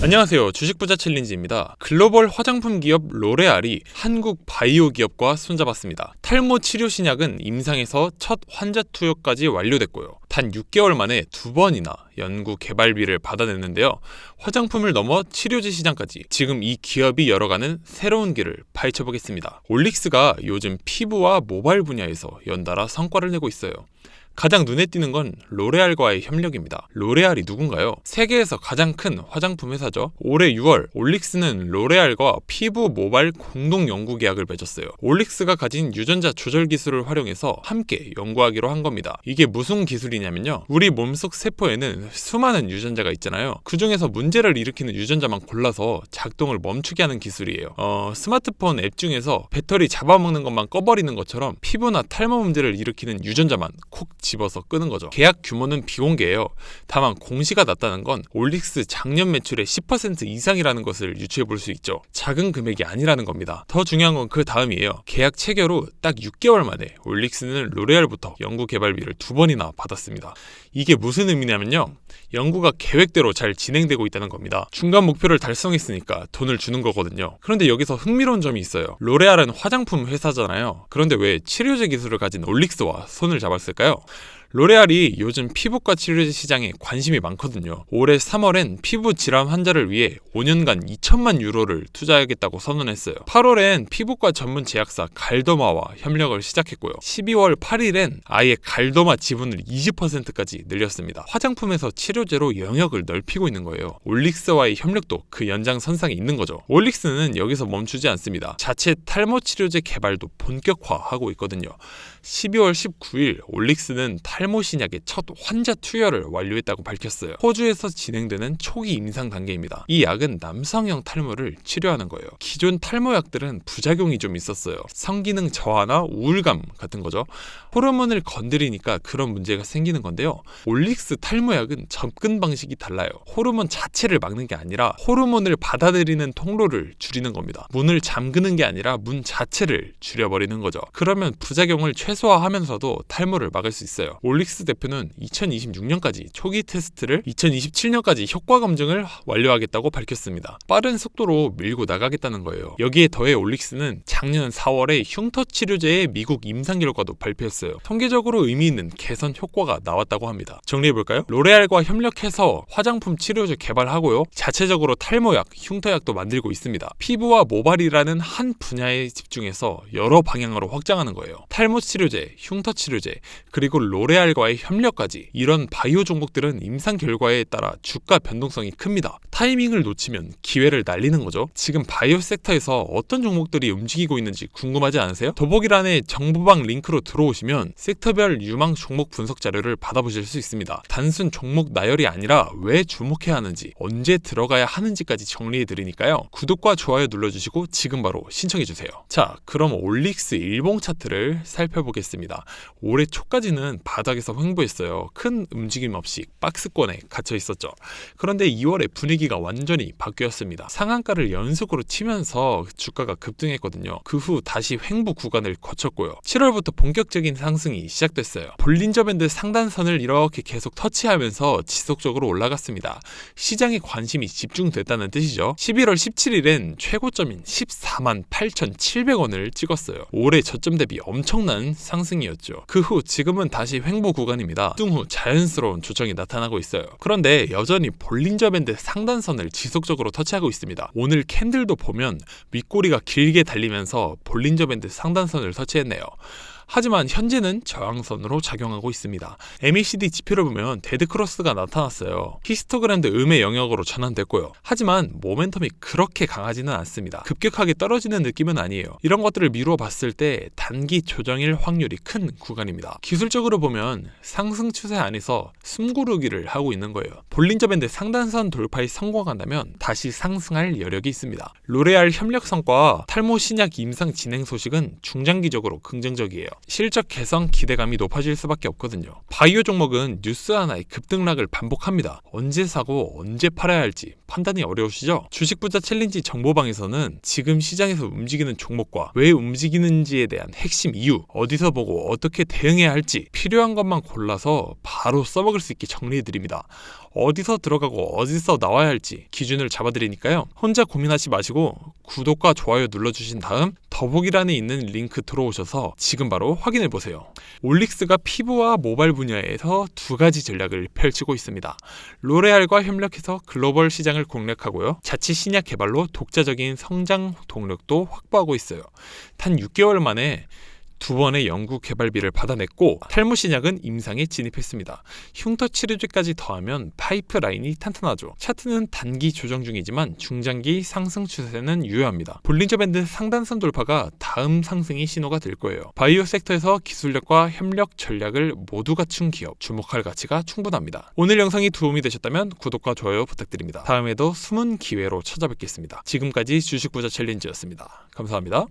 안녕하세요. 주식부자 챌린지입니다. 글로벌 화장품 기업 로레알이 한국 바이오 기업과 손잡았습니다. 탈모 치료 신약은 임상에서 첫 환자 투여까지 완료됐고요. 단 6개월 만에 2번이나 연구 개발비를 받아냈는데요. 화장품을 넘어 치료제 시장까지 지금 이 기업이 열어가는 새로운 길을 파헤쳐보겠습니다. 올릭스가 요즘 피부와 모발 분야에서 연달아 성과를 내고 있어요. 가장 눈에 띄는 건 로레알과의 협력입니다. 로레알이 누군가요? 세계에서 가장 큰 화장품 회사죠. 올해 6월 올릭스는 로레알과 피부 모발 공동 연구 계약을 맺었어요. 올릭스가 가진 유전자 조절 기술을 활용해서 함께 연구하기로 한 겁니다. 이게 무슨 기술이냐면요, 우리 몸속 세포에는 수많은 유전자가 있잖아요. 그 중에서 문제를 일으키는 유전자만 골라서 작동을 멈추게 하는 기술이에요. 스마트폰 앱 중에서 배터리 잡아먹는 것만 꺼버리는 것처럼 피부나 탈모 문제를 일으키는 유전자만 콕 집어서 끄는 거죠. 계약 규모는 비공개예요. 다만 공시가 났다는 건 올릭스 작년 매출의 10% 이상이라는 것을 유추해 볼 수 있죠. 작은 금액이 아니라는 겁니다. 더 중요한 건 그 다음이에요. 계약 체결 후 딱 6개월 만에 올릭스는 로레알부터 연구 개발비를 2번이나 받았습니다. 이게 무슨 의미냐면요, 연구가 계획대로 잘 진행되고 있다는 겁니다. 중간 목표를 달성했으니까 돈을 주는 거거든요. 그런데 여기서 흥미로운 점이 있어요. 로레알은 화장품 회사잖아요. 그런데 왜 치료제 기술을 가진 올릭스와 손을 잡았을까요? 로레알이 요즘 피부과 치료제 시장에 관심이 많거든요. 올해 3월엔 피부 질환 환자를 위해 5년간 2천만 유로를 투자하겠다고 선언했어요. 8월엔 피부과 전문 제약사 갈더마와 협력을 시작했고요. 12월 8일엔 아예 갈더마 지분을 20%까지 늘렸습니다. 화장품에서 치료제로 영역을 넓히고 있는 거예요. 올릭스와의 협력도 그 연장선상에 있는 거죠. 올릭스는 여기서 멈추지 않습니다. 자체 탈모 치료제 개발도 본격화하고 있거든요. 12월 19일 올릭스는 탈모 신약의 첫 환자 투여를 완료했다고 밝혔어요. 호주에서 진행되는 초기 임상 단계입니다. 이 약은 남성형 탈모를 치료하는 거예요. 기존 탈모약들은 부작용이 좀 있었어요. 성기능 저하나 우울감 같은 거죠. 호르몬을 건드리니까 그런 문제가 생기는 건데요. 올릭스 탈모약은 접근 방식이 달라요. 호르몬 자체를 막는 게 아니라 호르몬을 받아들이는 통로를 줄이는 겁니다. 문을 잠그는 게 아니라 문 자체를 줄여버리는 거죠. 그러면 부작용을 최소화하면서도 탈모를 막을 수 있어요. 올릭스 대표는 2026년까지 초기 테스트를 2027년까지 효과 검증을 완료하겠다고 밝혔습니다. 빠른 속도로 밀고 나가겠다는 거예요. 여기에 더해 올릭스는 작년 4월에 흉터 치료제의 미국 임상 결과도 발표했어요. 통계적으로 의미 있는 개선 효과가 나왔다고 합니다. 정리해볼까요? 로레알과 협력해서 화장품 치료제 개발하고요, 자체적으로 탈모약, 흉터약도 만들고 있습니다. 피부와 모발이라는 한 분야에 집중해서 여러 방향으로 확장하는 거예요. 탈모 치료제, 흉터 치료제, 그리고 로레알과의 협력까지. 이런 바이오 종목들은 임상 결과에 따라 주가 변동성이 큽니다. 타이밍을 놓치면 기회를 날리는 거죠. 지금 바이오 섹터에서 어떤 종목들이 움직이고 있는지 궁금하지 않으세요? 더보기란에 정보방 링크로 들어오시면 섹터별 유망 종목 분석 자료를 받아보실 수 있습니다. 단순 종목 나열이 아니라 왜 주목해야 하는지, 언제 들어가야 하는지까지 정리해드리니까요. 구독과 좋아요 눌러주시고 지금 바로 신청해주세요. 자, 그럼 올릭스 일봉 차트를 살펴보겠습니다. 올해 초까지는 바닥에서 횡보했어요. 큰 움직임 없이 박스권에 갇혀 있었죠. 그런데 2월에 분위기가 완전히 바뀌었습니다. 상한가를 연속으로 치면서 주가가 급등했거든요. 그 후 다시 횡보 구간을 거쳤고요. 7월부터 본격적인 상승이 시작됐어요. 볼린저 밴드 상단선을 이렇게 계속 터치하면서 지속적으로 올라갔습니다. 시장에 관심이 집중됐다는 뜻이죠. 11월 17일엔 최고점인 14만 8,700원을 찍었어요. 올해 저점 대비 엄청난 상승이었죠. 그 후 지금은 다시 횡보 구간입니다. 등 후 자연스러운 조정이 나타나고 있어요. 그런데 여전히 볼린저 밴드 상단선을 지속적으로 터치하고 있습니다. 오늘 캔들도 보면 윗꼬리가 길게 달리면서 볼린저 밴드 상단선을 터치했네요. 하지만 현재는 저항선으로 작용하고 있습니다. MACD 지표를 보면 데드크로스가 나타났어요. 히스토그램도 음의 영역으로 전환됐고요. 하지만 모멘텀이 그렇게 강하지는 않습니다. 급격하게 떨어지는 느낌은 아니에요. 이런 것들을 미루어 봤을 때 단기 조정일 확률이 큰 구간입니다. 기술적으로 보면 상승 추세 안에서 숨고르기를 하고 있는 거예요. 볼린저 밴드 상단선 돌파에 성공한다면 다시 상승할 여력이 있습니다. 로레알 협력 성과와 탈모 신약 임상 진행 소식은 중장기적으로 긍정적이에요. 실적 개선 기대감이 높아질 수밖에 없거든요. 바이오 종목은 뉴스 하나의 급등락을 반복합니다. 언제 사고 언제 팔아야 할지 판단이 어려우시죠? 주식부자 챌린지 정보방에서는 지금 시장에서 움직이는 종목과 왜 움직이는지에 대한 핵심 이유, 어디서 보고 어떻게 대응해야 할지 필요한 것만 골라서 바로 써먹을 수 있게 정리해드립니다. 어디서 들어가고 어디서 나와야 할지 기준을 잡아드리니까요. 혼자 고민하지 마시고 구독과 좋아요 눌러주신 다음 더보기란에 있는 링크 들어오셔서 지금 바로 확인해보세요. 올릭스가 피부와 모발 분야에서 두 가지 전략을 펼치고 있습니다. 로레알과 협력해서 글로벌 시장을 공략하고요. 자체 신약 개발로 독자적인 성장 동력도 확보하고 있어요. 단 6개월 만에 2번의 연구 개발비를 받아냈고 탈모 신약은 임상에 진입했습니다. 흉터 치료제까지 더하면 파이프라인이 탄탄하죠. 차트는 단기 조정 중이지만 중장기 상승 추세는 유효합니다. 볼린저 밴드 상단선 돌파가 다음 상승의 신호가 될 거예요. 바이오 섹터에서 기술력과 협력 전략을 모두 갖춘 기업, 주목할 가치가 충분합니다. 오늘 영상이 도움이 되셨다면 구독과 좋아요 부탁드립니다. 다음에도 숨은 기회로 찾아뵙겠습니다. 지금까지 주식부자 챌린지였습니다. 감사합니다.